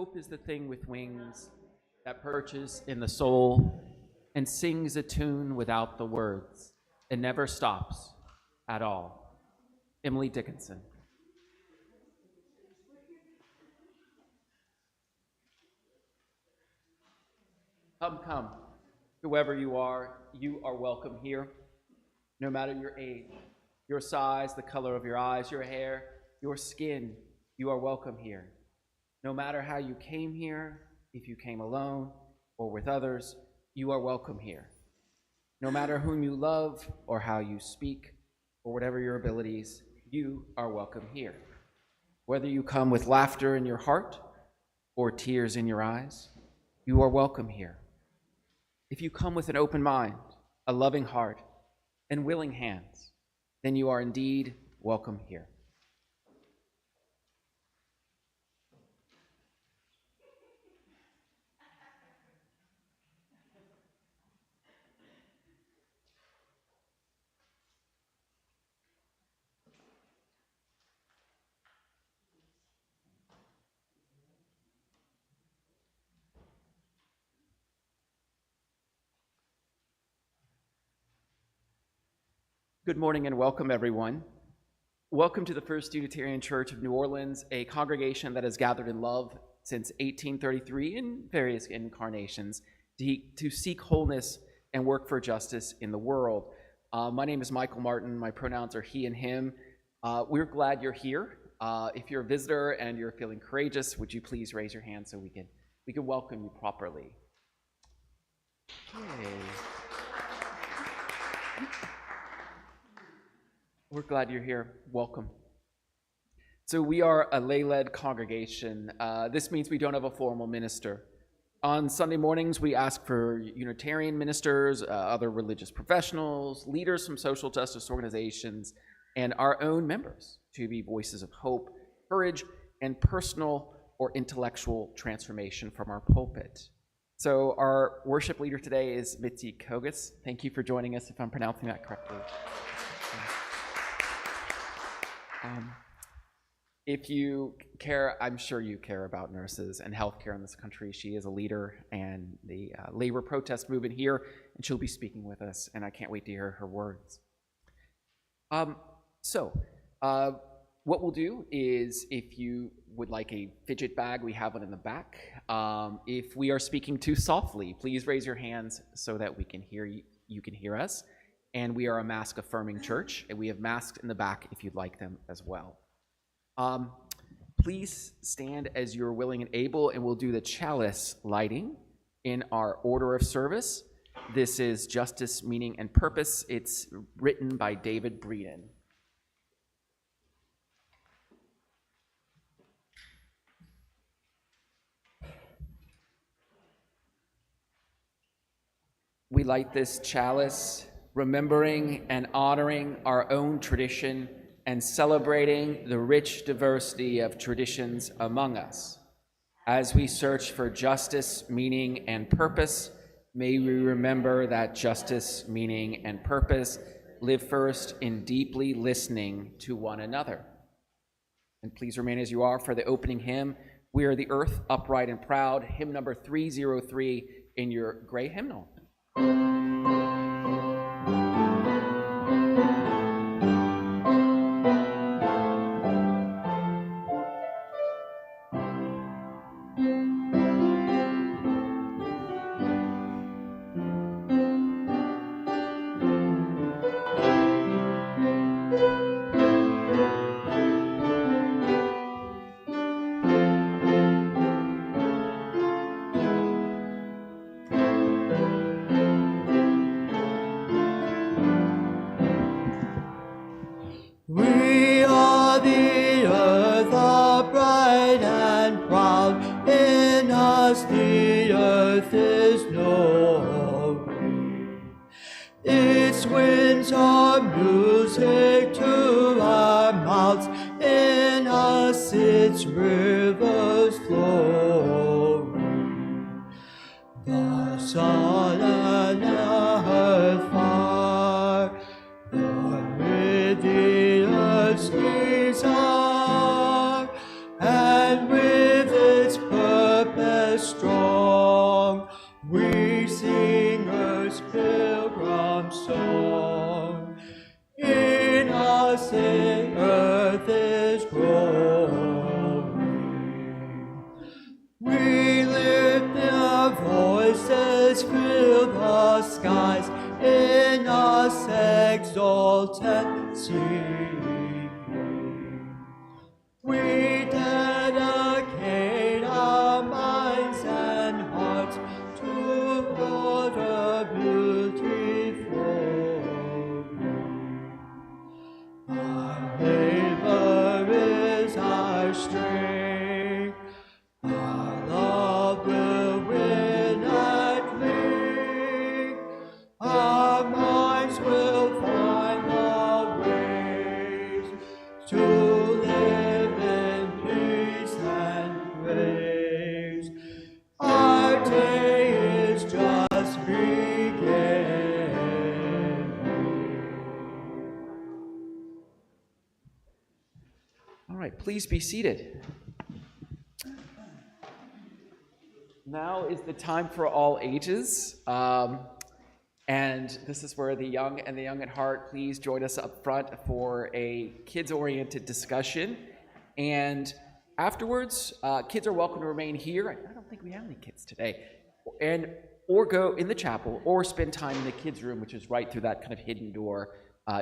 Hope is the thing with wings that perches in the soul and sings a tune without the words and never stops at all. Emily Dickinson. Come, come, whoever you are welcome here. No matter your age, your size, the color of your eyes, your hair, your skin, you are welcome here. No matter how you came here, if you came alone or with others, you are welcome here. No matter whom you love or how you speak or whatever your abilities, you are welcome here. Whether you come with laughter in your heart or tears in your eyes, you are welcome here. If you come with an open mind, a loving heart, and willing hands, then you are indeed welcome here. Good morning and welcome, everyone. Welcome to the First Unitarian Church of New Orleans, a congregation that has gathered in love since 1833 in various incarnations to seek wholeness and work for justice in the world. My name is Michael Martin. My pronouns are he and him. We're glad you're here. If you're a visitor and you're feeling courageous, would you please raise your hand so we can welcome you properly? Okay. We're glad you're here. Welcome. So we are a lay-led congregation. This means we don't have a formal minister. On Sunday mornings, we ask for Unitarian ministers, other religious professionals, leaders from social justice organizations, and our own members to be voices of hope, courage, and personal or intellectual transformation from our pulpit. So our worship leader today is Mitzi Kogas. Thank you for joining us, if I'm pronouncing that correctly. If you care, I'm sure you care about nurses and healthcare in this country. She is a leader in the labor protest movement here, and she'll be speaking with us, and I can't wait to hear her words. What we'll do is, if you would like a fidget bag, we have one in the back. If we are speaking too softly, please raise your hands so that we can hear you can hear us. And we are a mask-affirming church, and we have masks in the back if you'd like them as well. Please stand as you're willing and able, and we'll do the chalice lighting in our order of service. This is Justice, Meaning, and Purpose. It's written by David Breeden. We light this chalice, remembering and honoring our own tradition and celebrating the rich diversity of traditions among us. As we search for justice, meaning, and purpose, may we remember that justice, meaning, and purpose live first in deeply listening to one another. And please remain as you are for the opening hymn, We Are the Earth, Upright and Proud, hymn number 303 in your gray hymnal. And with its purpose the earth is growing. We lift our voices, fill the skies in us exalted singing. We dedicate our minds and hearts to order beautiful. Our labor is our strength. Our love will win at length. Our minds will find the ways to live in peace and praise. Our day is just beginning. All right, please be seated. Now is the time for all ages. And this is where the young and the young at heart, please join us up front for a kids-oriented discussion. And afterwards, kids are welcome to remain here. I don't think we have any kids today. Or go in the chapel, or spend time in the kids' room, which is right through that kind of hidden door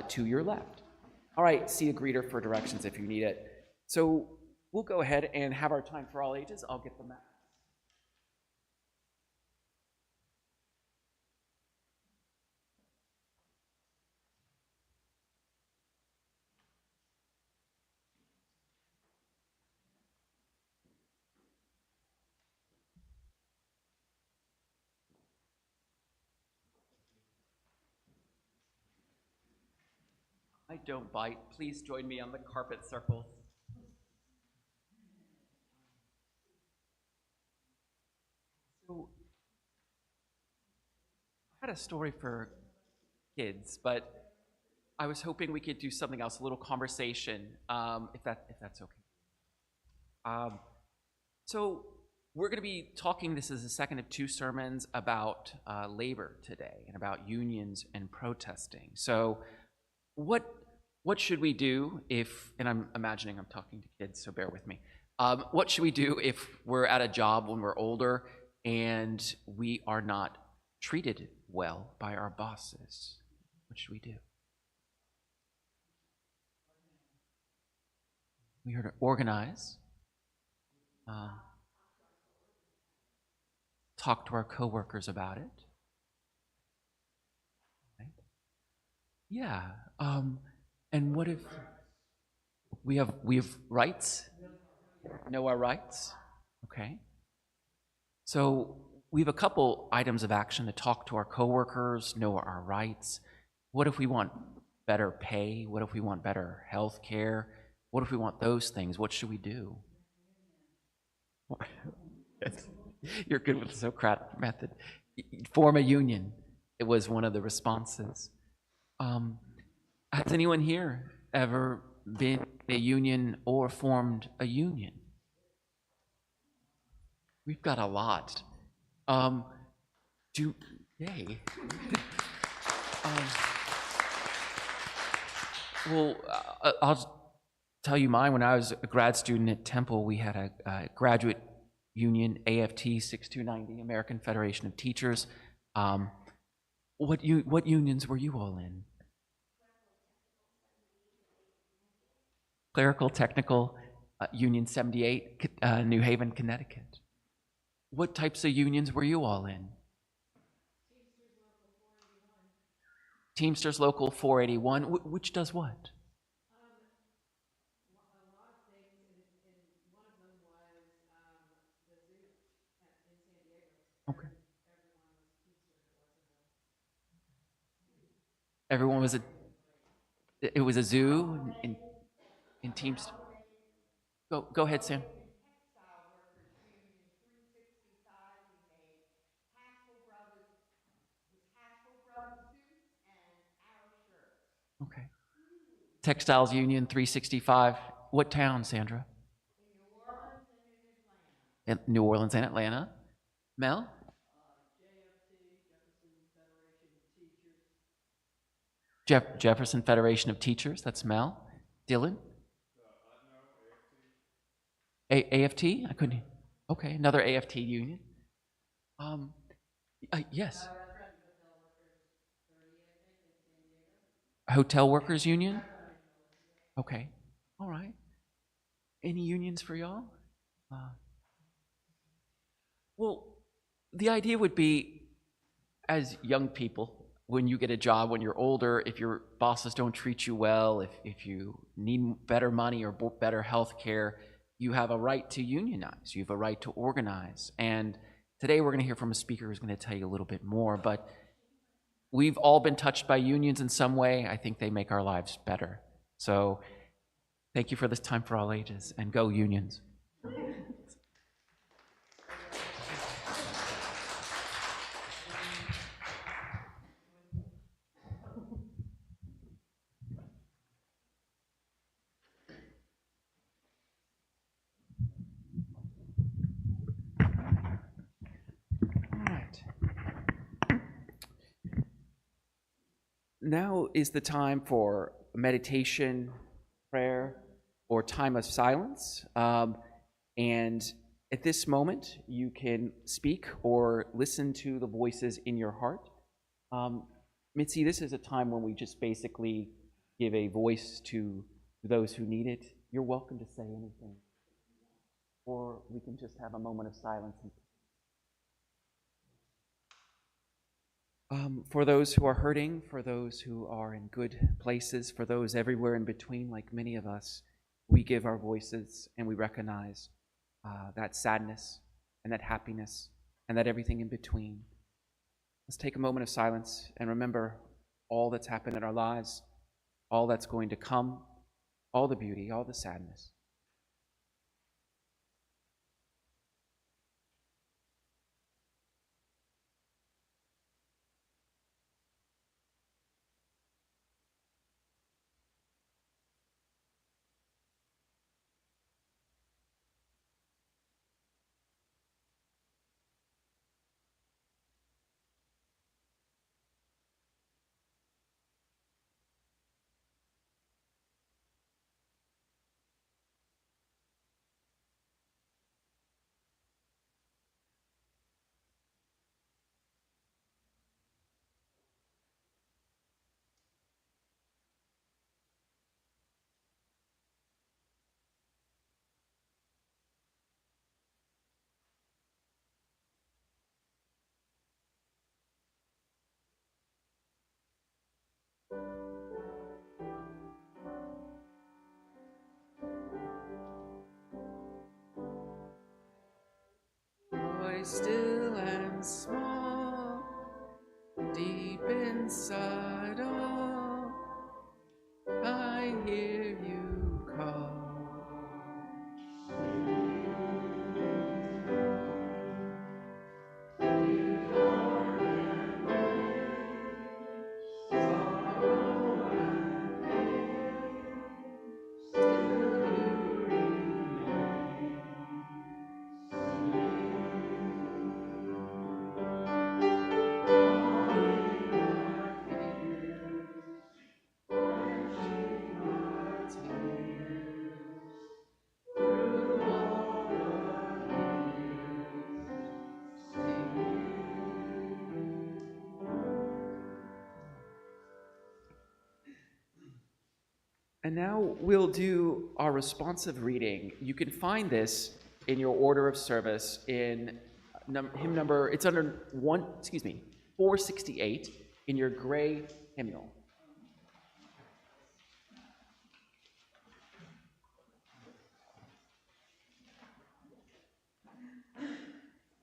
to your left. All right, see a greeter for directions if you need it. So we'll go ahead and have our time for all ages. I'll get the map. I don't bite. Please join me on the carpet circles. So, I had a story for kids, but I was hoping we could do something else, a little conversation, if that's okay. So we're going to be talking. This is the second of two sermons about labor today and about unions and protesting. So, what should we do if? And I'm imagining I'm talking to kids, so bear with me. What should we do if we're at a job when we're older and we are not treated well by our bosses? What should we do? We are to organize, talk to our coworkers about it. Right? Yeah. And what if we have rights? Know our rights? Okay. So we have a couple items of action to talk to our coworkers, know our rights. What if we want better pay? What if we want better health care? What if we want those things? What should we do? You're good with the Socratic method. Form a union. It was one of the responses. Has anyone here ever been in a union or formed a union? We've got a lot. Yay. Well, I'll tell you mine. When I was a grad student at Temple, we had a graduate union, AFT 6290, American Federation of Teachers. What unions were you all in? Clerical Technical Union 78, New Haven, Connecticut. What types of unions were you all in? Teamsters Local 481, which does what? A lot of things, and one of them was the zoo in San Diego. Okay. Everyone was a Teamster. Everyone was it was a zoo in Teamsters. Go ahead, Sam. Textile Workers Union 365. We made Haskell Brothers suits and our shirts. Okay. Textiles Union 365. What town, Sandra? In New Orleans and in Atlanta. In New Orleans and Atlanta. Mel? JFT, Jefferson Federation of Teachers. Jefferson Federation of Teachers. That's Mel. Dylan? AFT? I couldn't. Okay, another AFT union. Yes. Hotel Workers Union? Okay. All right. Any unions for y'all? Well, the idea would be, as young people, when you get a job, when you're older, if your bosses don't treat you well, if you need better money or better health care, you have a right to unionize. You have a right to organize. And today we're going to hear from a speaker who's going to tell you a little bit more. But we've all been touched by unions in some way. I think they make our lives better. So thank you for this time for all ages, and go unions. All right. Now is the time for meditation, prayer, or time of silence. And at this moment, you can speak or listen to the voices in your heart. Mitzi, this is a time when we just basically give a voice to those who need it. You're welcome to say anything. Or we can just have a moment of silence. For those who are hurting, for those who are in good places, for those everywhere in between, like many of us, we give our voices and we recognize that sadness and that happiness and that everything in between. Let's take a moment of silence and remember all that's happened in our lives, all that's going to come, all the beauty, all the sadness. Voice still and small, deep inside all, I hear you call. And now we'll do our responsive reading. You can find this in your order of service in hymn number, it's under 468 in your gray hymnal.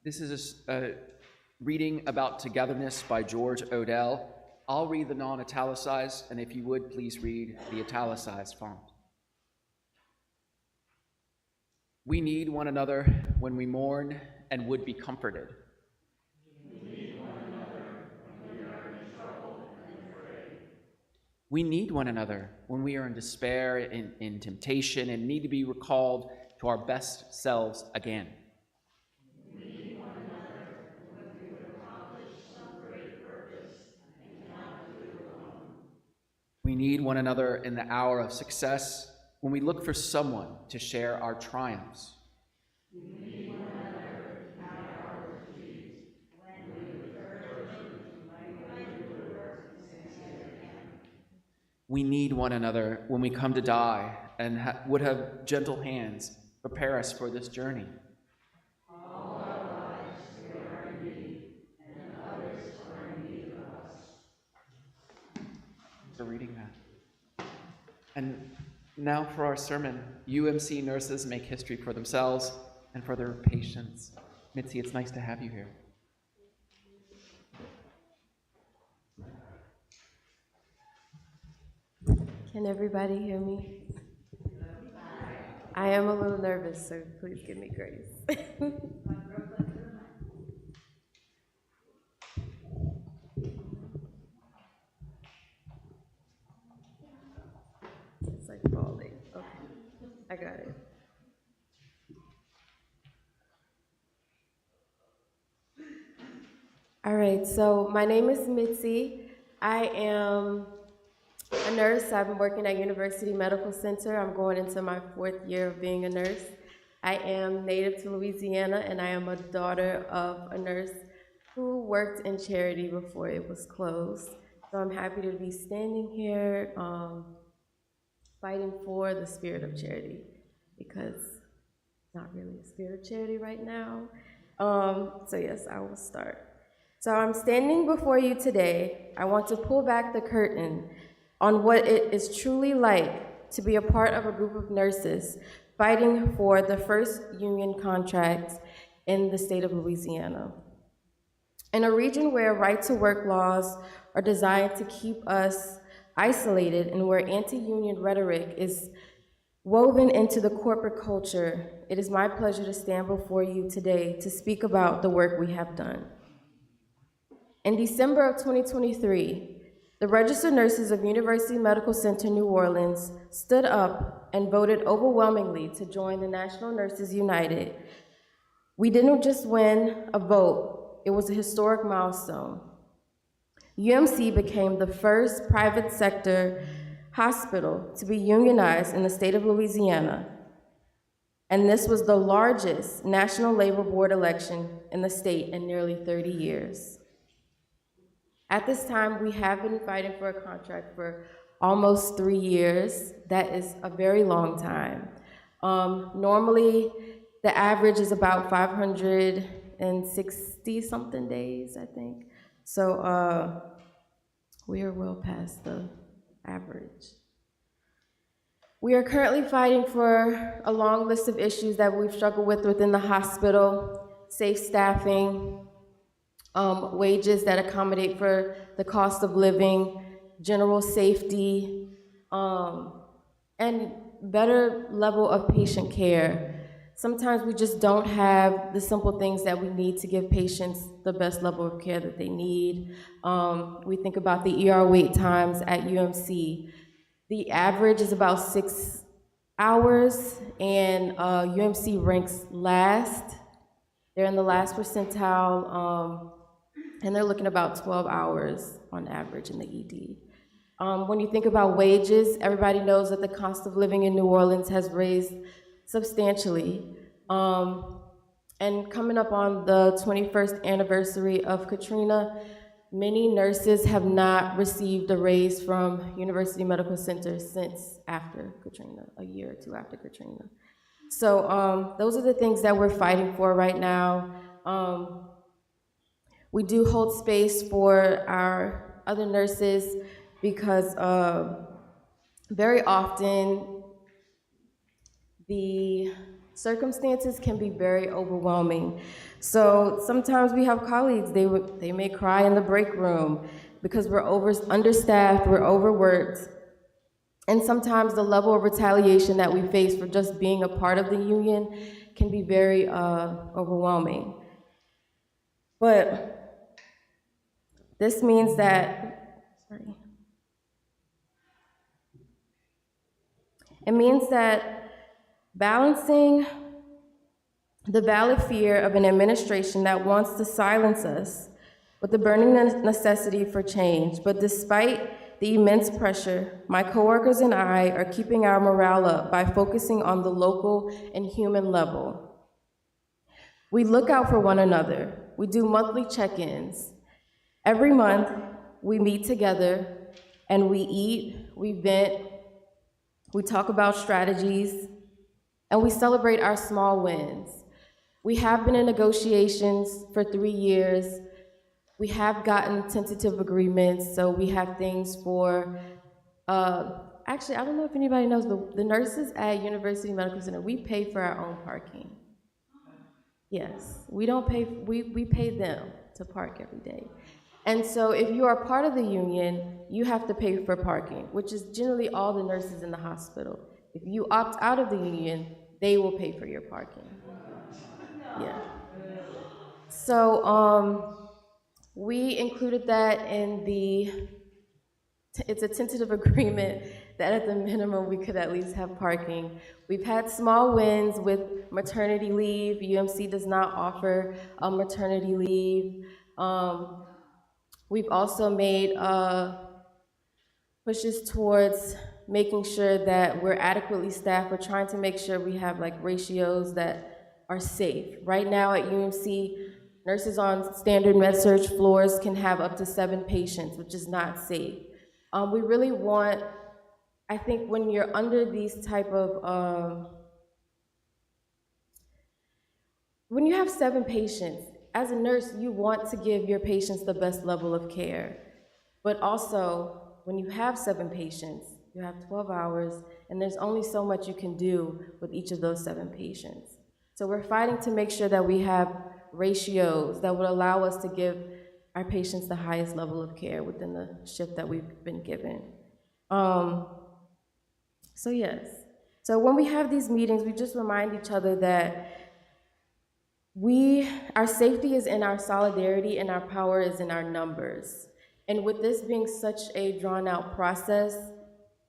This is a reading about togetherness by George Odell. I'll read the non-italicized, and if you would, please read the italicized font. We need one another when we mourn and would be comforted. We need one another when we are in trouble and afraid. We need one another when we are in despair, in temptation, and need to be recalled to our best selves again. We need one another when we would accomplish some great purpose and cannot do it alone. We need one another in the hour of success, when we look for someone to share our triumphs. We need one another when we come to die and would have gentle hands prepare us for this journey. All our lives we are in need, and others are in need of us. For reading that. And now for our sermon. UMC nurses make history for themselves and for their patients. Mitzi, it's nice to have you here. Can everybody hear me? I am a little nervous, so please give me grace. It's like falling. Okay, I got it. All right, so my name is Mitzi. I am a nurse. I've been working at University Medical Center. I'm going into my 4th year of being a nurse. I am native to Louisiana, and I am a daughter of a nurse who worked in charity before it was closed. So I'm happy to be standing here fighting for the spirit of charity, because it's not really a spirit of charity right now. So yes, I will start. So I'm standing before you today. I want to pull back the curtain on what it is truly like to be a part of a group of nurses fighting for the first union contracts in the state of Louisiana. In a region where right-to-work laws are designed to keep us isolated and where anti-union rhetoric is woven into the corporate culture, it is my pleasure to stand before you today to speak about the work we have done. In December of 2023, the registered nurses of University Medical Center New Orleans stood up and voted overwhelmingly to join the National Nurses United. We didn't just win a vote, it was a historic milestone. UMC became the first private sector hospital to be unionized in the state of Louisiana, and this was the largest National Labor Board election in the state in nearly 30 years. At this time, we have been fighting for a contract for almost 3 years. That is a very long time. Normally, the average is about 560-something days, I think. So we are well past the average. We are currently fighting for a long list of issues that we've struggled with within the hospital: safe staffing, wages that accommodate for the cost of living, general safety, and better level of patient care. Sometimes we just don't have the simple things that we need to give patients the best level of care that they need. We think about the ER wait times at UMC. The average is about 6 hours, and UMC ranks last. They're in the last percentile, and they're looking about 12 hours on average in the ED. When you think about wages, everybody knows that the cost of living in New Orleans has raised substantially. And coming up on the 21st anniversary of Katrina, many nurses have not received a raise from University Medical Center since after Katrina, a year or two after Katrina. So those are the things that we're fighting for right now. We do hold space for our other nurses because very often the circumstances can be very overwhelming. So sometimes we have colleagues, they may cry in the break room because we're understaffed, we're overworked. And sometimes the level of retaliation that we face for just being a part of the union can be very overwhelming. But this means that, it means that balancing the valid fear of an administration that wants to silence us with the burning necessity for change, but despite the immense pressure, my coworkers and I are keeping our morale up by focusing on the local and human level. We look out for one another. We do monthly check-ins. Every month, we meet together and we eat, we vent, we talk about strategies, and we celebrate our small wins. We have been in negotiations for 3 years. We have gotten tentative agreements, so we have things for, actually, I don't know if anybody knows, the nurses at University Medical Center, we pay for our own parking. Yes, we don't pay, we pay them to park every day. And so if you are part of the union, you have to pay for parking, which is generally all the nurses in the hospital. If you opt out of the union, they will pay for your parking. Yeah. So we included that in it's a tentative agreement that at the minimum we could at least have parking. We've had small wins with maternity leave. UMC does not offer maternity leave. We've also made pushes towards making sure that we're adequately staffed. We're trying to make sure we have like ratios that are safe. Right now at UMC, nurses on standard med-surg floors can have up to 7 patients, which is not safe. We really want, I think when you're under these type of, when you have 7 patients, as a nurse, you want to give your patients the best level of care. But also, when you have 7 patients, you have 12 hours, and there's only so much you can do with each of those 7 patients. So we're fighting to make sure that we have ratios that would allow us to give our patients the highest level of care within the shift that we've been given. So yes. So when we have these meetings, we just remind each other that our safety is in our solidarity and our power is in our numbers. And with this being such a drawn-out process,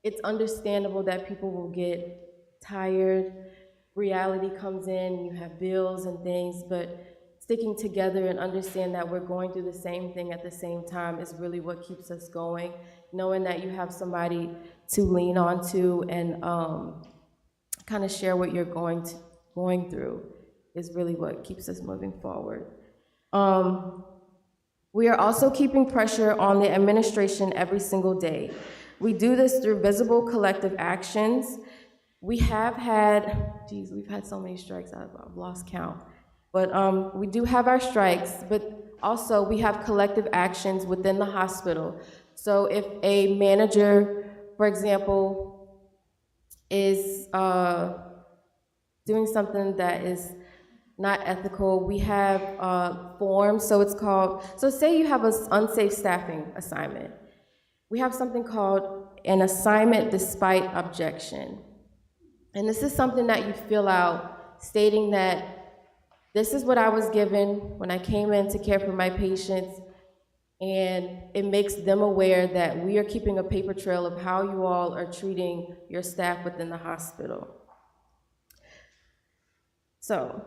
it's understandable that people will get tired. Reality comes in, you have bills and things, but sticking together and understand that we're going through the same thing at the same time is really what keeps us going. Knowing that you have somebody to lean on to and kind of share what you're going through is really what keeps us moving forward. We are also keeping pressure on the administration every single day. We do this through visible collective actions. We have had, we've had so many strikes, I've lost count. But we do have our strikes, but also we have collective actions within the hospital. So if a manager, for example, is doing something that is not ethical, we have forms, so say you have an unsafe staffing assignment. We have something called an assignment despite objection. And this is something that you fill out stating that this is what I was given when I came in to care for my patients, and it makes them aware that we are keeping a paper trail of how you all are treating your staff within the hospital. So,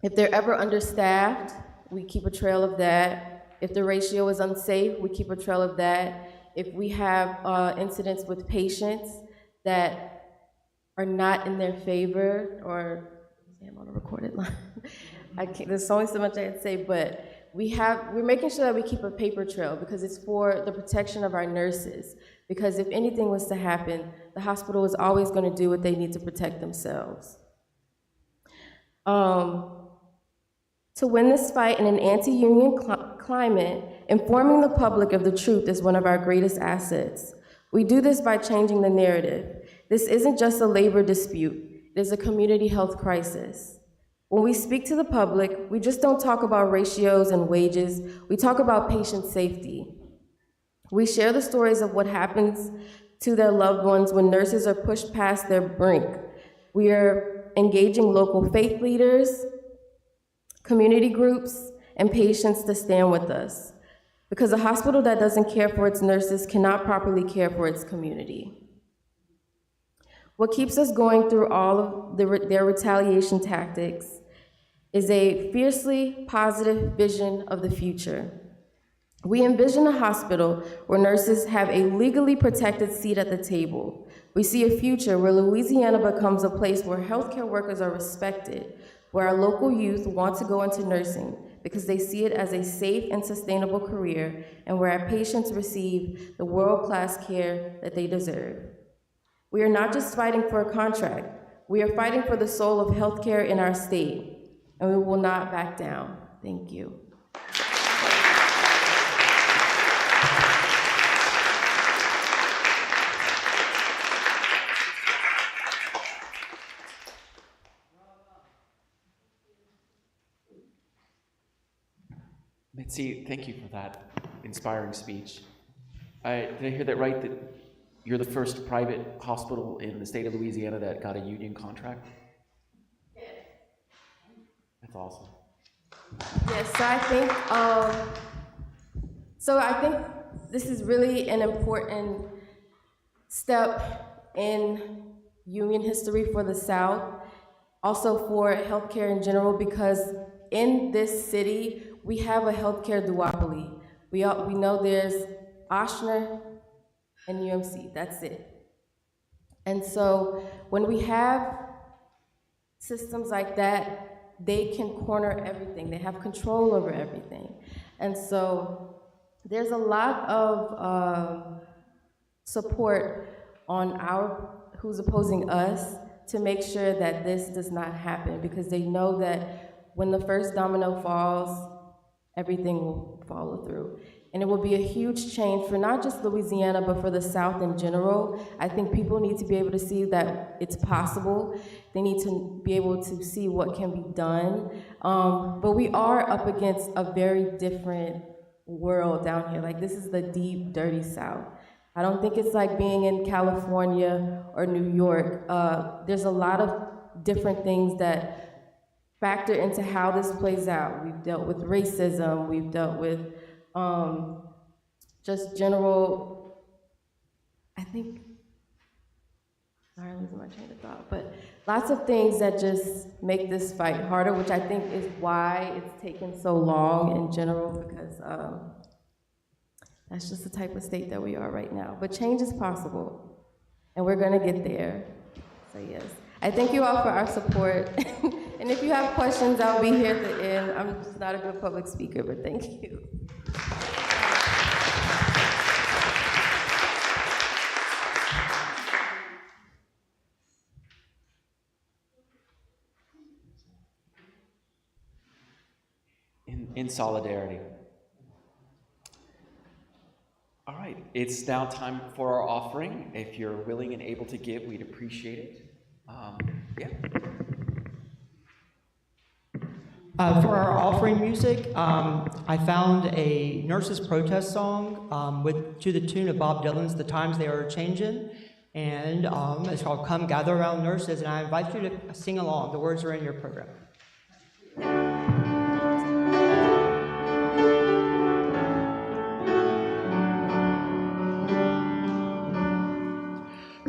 if they're ever understaffed, we keep a trail of that. If the ratio is unsafe, we keep a trail of that. If we have incidents with patients that are not in their favor, or I'm on a recorded line. There's only so much I can say, but we're making sure that we keep a paper trail because it's for the protection of our nurses. Because if anything was to happen, the hospital is always going to do what they need to protect themselves. To win this fight in an anti-union climate, informing the public of the truth is one of our greatest assets. We do this by changing the narrative. This isn't just a labor dispute. It is a community health crisis. When we speak to the public, we just don't talk about ratios and wages. We talk about patient safety. We share the stories of what happens to their loved ones when nurses are pushed past their brink. We are engaging local faith leaders, community groups, and patients to stand with us. Because a hospital that doesn't care for its nurses cannot properly care for its community. What keeps us going through all of their retaliation tactics is a fiercely positive vision of the future. We envision a hospital where nurses have a legally protected seat at the table. We see a future where Louisiana becomes a place where healthcare workers are respected, where our local youth want to go into nursing because they see it as a safe and sustainable career, and where our patients receive the world-class care that they deserve. We are not just fighting for a contract, we are fighting for the soul of healthcare in our state, and we will not back down. Thank you. Mitzi, thank you for that inspiring speech. Did I hear that right, that you're the first private hospital in the state of Louisiana that got a union contract? Yes. That's awesome. Yes, so I think this is really an important step in union history for the South, also for healthcare in general, because in this city, we have a healthcare duopoly. We know there's Ochsner and UMC, that's it. And so when we have systems like that, they can corner everything. They have control over everything. And so there's a lot of support on who's opposing us to make sure that this does not happen, because they know that when the first domino falls, everything will follow through. And it will be a huge change for not just Louisiana, but for the South in general. I think people need to be able to see that it's possible. They need to be able to see what can be done. But we are up against a very different world down here. Like, this is the deep, dirty South. I don't think it's like being in California or New York. There's a lot of different things that factor into how this plays out. We've dealt with racism, we've dealt with just general, sorry, I'm losing my train of thought, but lots of things that just make this fight harder, which I think is why it's taken so long in general, because that's just the type of state that we are right now. But change is possible, and we're gonna get there. So yes, I thank you all for our support. And if you have questions, I'll be here at the end. I'm just not a good public speaker, but thank you. In solidarity. All right, it's now time for our offering. If you're willing and able to give, we'd appreciate it. Yeah. For our offering music, I found a nurses protest song to the tune of Bob Dylan's "The Times They Are Changin'," and it's called "Come Gather Around Nurses," and I invite you to sing along. The words are in your program.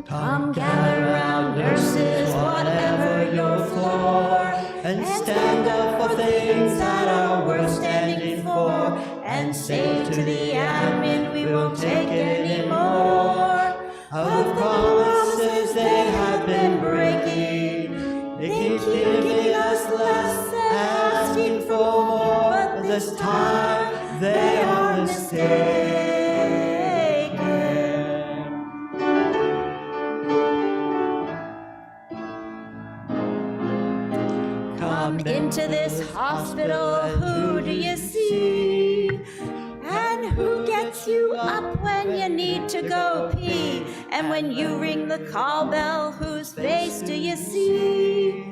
Come gather round nurses, whatever your floor, and stand up for things that are worth standing for, and say to the admin we won't take any more of the promises they have been breaking. They keep giving us less and asking for more, but this time they are mistaken. Come into this hospital, who do you see? And who gets you up when you need to go pee? And when you ring the call bell, whose face do you see?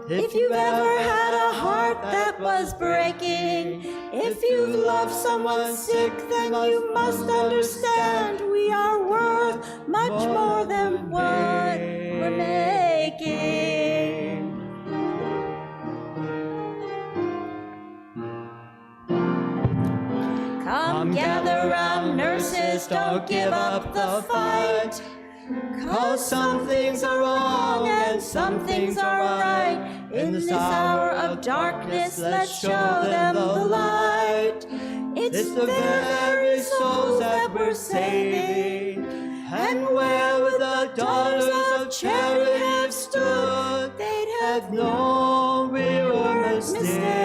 If you've ever had a heart that was breaking, if you've loved someone sick, then you must understand we are worth much more than what we're making. Come gather round nurses, don't give up the fight. 'Cause some things are wrong and some things are right. In this hour of darkness, let's show them the light. It's the very souls that we're saving. And where the daughters of charity have stood, they'd have known we were mistaken.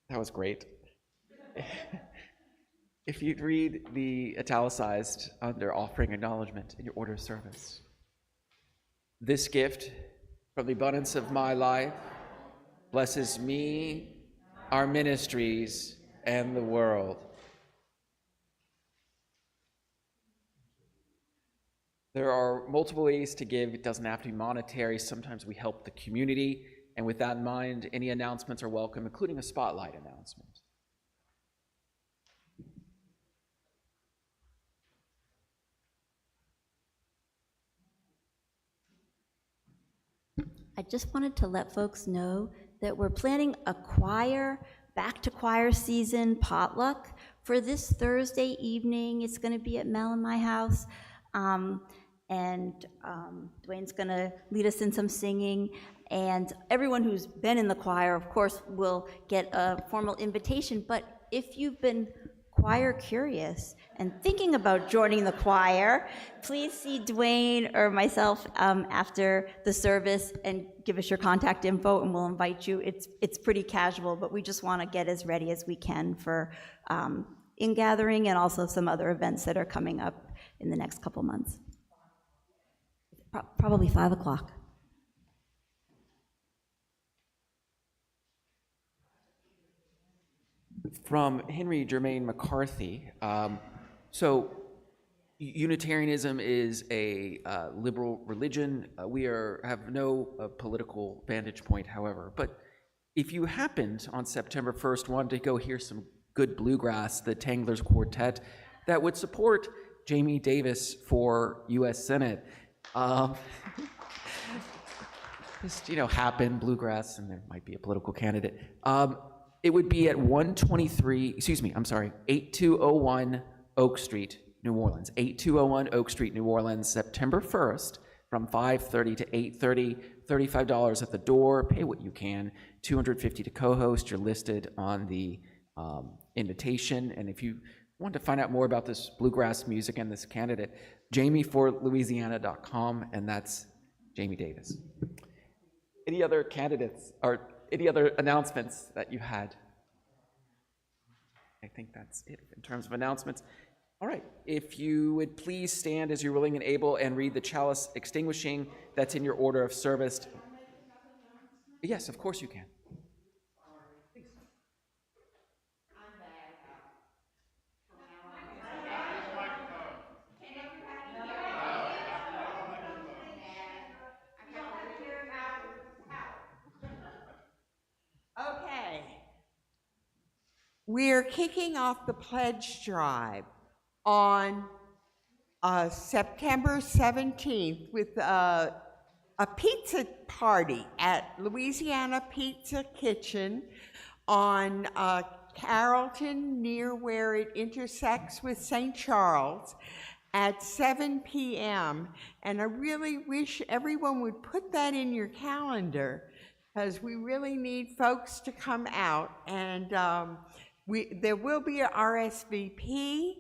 That was great. If you'd read the italicized under offering acknowledgement in your order of service. This gift from the abundance of my life blesses me, our ministries, and the world. There are multiple ways to give. It doesn't have to be monetary. Sometimes we help the community. And with that in mind, any announcements are welcome, including a spotlight announcement. I just wanted to let folks know that we're planning a back to choir season potluck for this Thursday evening. It's going to be at Mel and my house. Dwayne's going to lead us in some singing. And everyone who's been in the choir, of course, will get a formal invitation. But if you've been choir curious and thinking about joining the choir, please see Dwayne or myself after the service and give us your contact info, and we'll invite you. It's pretty casual, but we just want to get as ready as we can for in-gathering and also some other events that are coming up in the next couple months. Probably 5 o'clock. From Henry Germain McCarthy. So Unitarianism is a liberal religion. We have no political vantage point, however. But if you happened on September 1st wanted to go hear some good bluegrass, the Tanglers Quartet, that would support Jamie Davis for U.S. Senate. Just, happen, bluegrass, and there might be a political candidate. It would be at 8201 Oak Street, New Orleans. 8201 Oak Street, New Orleans, September 1st from 5:30 to 8:30, $35 at the door, pay what you can, $250 to co-host. You're listed on the invitation. And if you want to find out more about this bluegrass music and this candidate, jamieforlouisiana.com, and that's Jamie Davis. Any other candidates or any other announcements that you had? I think that's it in terms of announcements. All right, if you would please stand as you're willing and able and read the chalice extinguishing that's in your order of service. Yes, of course you can. Okay. We are kicking off the pledge drive on September 17th with a pizza party at Louisiana Pizza Kitchen on Carrollton, near where it intersects with St. Charles, at 7 p.m. And I really wish everyone would put that in your calendar, because we really need folks to come out. And there will be a RSVP,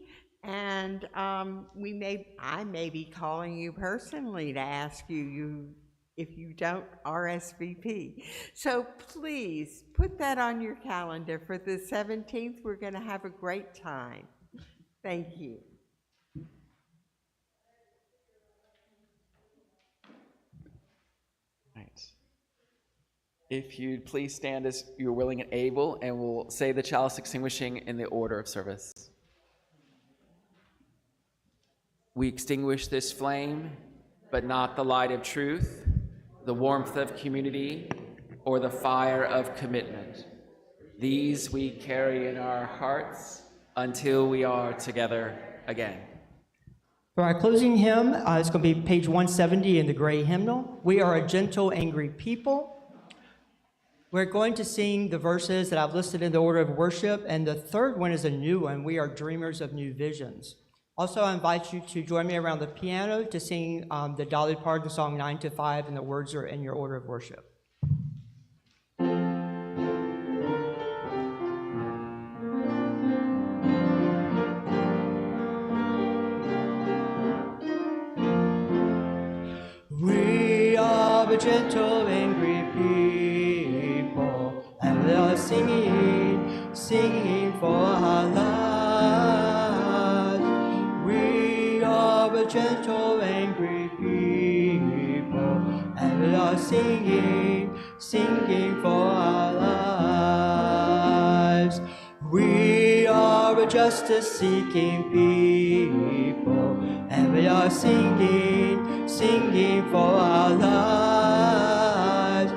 and I may be calling you personally to ask you if you don't RSVP. So please put that on your calendar for the 17th. We're going to have a great time. Thank you. Right. If you'd please stand as you're willing and able, and we'll say the chalice extinguishing in the order of service. We extinguish this flame, but not the light of truth, the warmth of community, or the fire of commitment. These we carry in our hearts until we are together again. For our closing hymn, it's going to be page 170 in the gray hymnal. We are a gentle, angry people. We're going to sing the verses that I've listed in the order of worship, and the third one is a new one. We are dreamers of new visions. Also, I invite you to join me around the piano to sing the Dolly Parton song 9 to 5, and the words are in your order of worship. We are a gentle, angry people, and we are singing, singing for our lives. We are a gentle, angry people, and we are singing, singing for our lives. We are a justice-seeking people, and we are singing, singing for our lives.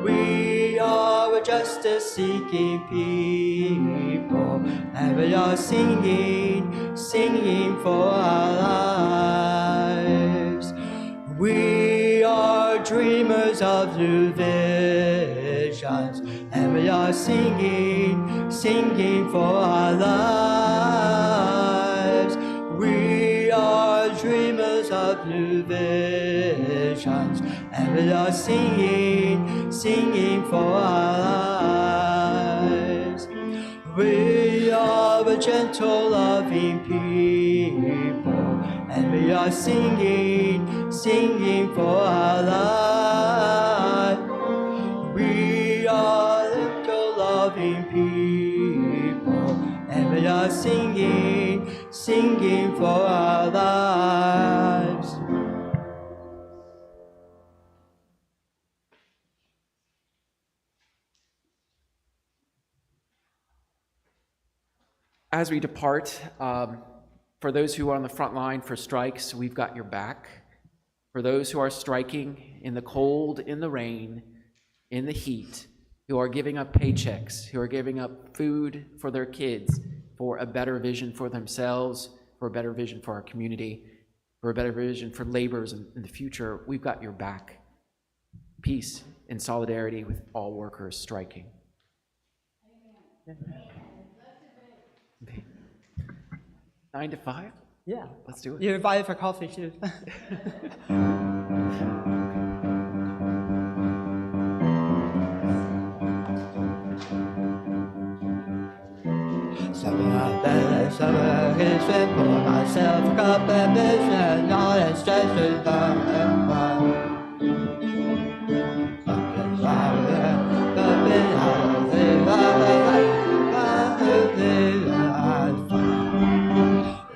We are a justice-seeking people, and we are singing, singing for our lives. We are dreamers of new visions, and we are singing, singing for our lives. We are dreamers of new visions, and we are singing, singing for our lives. We are a gentle, loving people, and we are singing, singing for our lives. We are little loving people, and we are singing, singing for our lives. As we depart, for those who are on the front line for strikes, we've got your back. For those who are striking in the cold, in the rain, in the heat, who are giving up paychecks, who are giving up food for their kids, for a better vision for themselves, for a better vision for our community, for a better vision for laborers in the future, we've got your back. Peace and solidarity with all workers striking. Amen. 9 to 5? Yeah. Let's do it. You're invited for coffee, too. Summer is fit for myself, a cup of business, all that stress is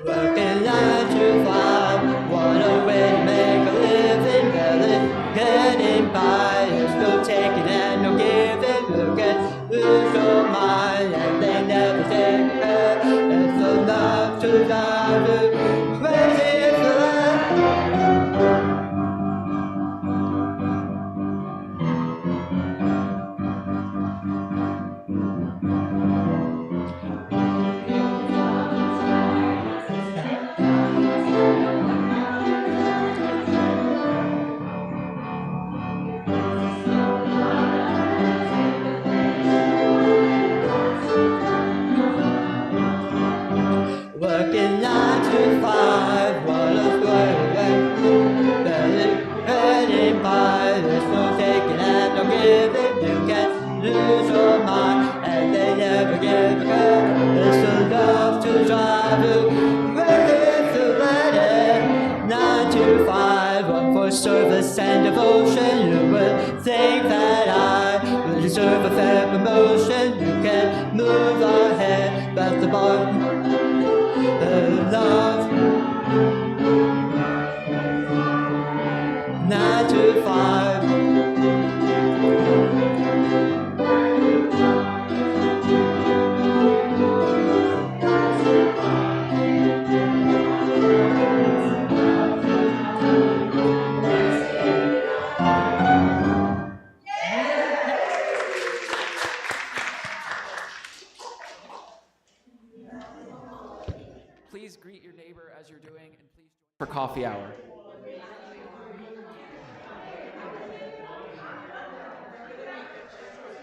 working 9 to 5, what a way to make a living, barely getting by. There's no taking and no giving, you can lose your mind, and they never take care. It's enough to drive you crazy for working 9 to 5, what a story, barely getting by. There's no taking and no giving, you can lose your mind, and they never give a care. It's enough to drive you crazy to let it. 9 to 5, one for service and devotion. You would think that I would deserve a fair promotion. You can move ahead, but the bar love 9 to 5. Please greet your neighbor as you're doing, and please join for coffee hour.